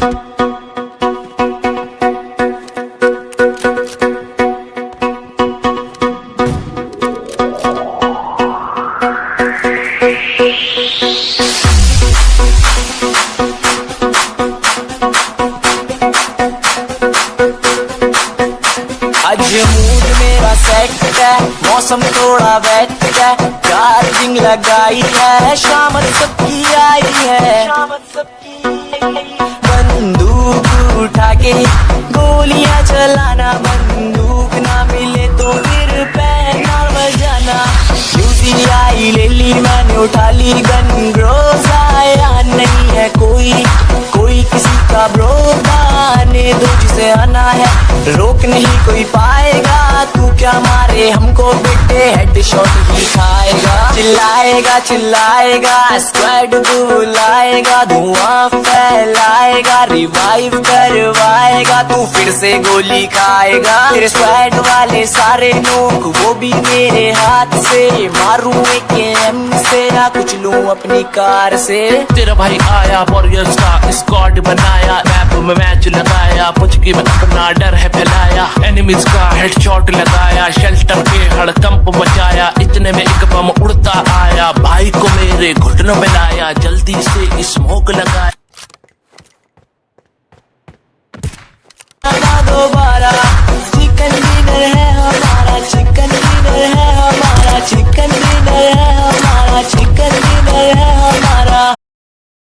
आज मूड मेरा सेट है, मौसम थोड़ा वेट है, चार्जिंग लगाई है, शाम सबकी आई है। बंदूक उठा के गोलियां चलाना, बंदूक ना मिले तो फिर पैना बजाना। यूसीआई ले ली मैंने, उठा ली गन, रोज आया नहीं है कोई किसी का ब्रो। आने दो जिसे आना है, रोक नहीं कोई पाएगा। तू क्या मारे हमको बेटे, हेडशॉट ही खाएगा। चिल्लाएगा स्क्वाड बुलाएगा, धुआं फैलाएगा, रिवाइव करवाएगा। तू फिर से गोली खाएगा। फिर स्क्वाड वाले सारे लोग वो भी मेरे हाथ से, मारूं AKM से ना कुछ लूं अपनी कार से। तेरा भाई आया वॉरियर्स का स्क्वाड बनाया, मैप में मैच लगाया, मुझ की अपना डर है फैलाया। एनिमीज का हेडशॉट लगाया, शेल्टर के हड़कंप मचाया, इतने में एक बम उड़ता आया, भाई को मेरे घुटनों में लाया, जल्दी से स्मोक लगाया। दोबारा चिकन डिनर है हमारा, चिकन डिनर है हमारा, चिकन डिनर है हमारा, चिकन डिनर है।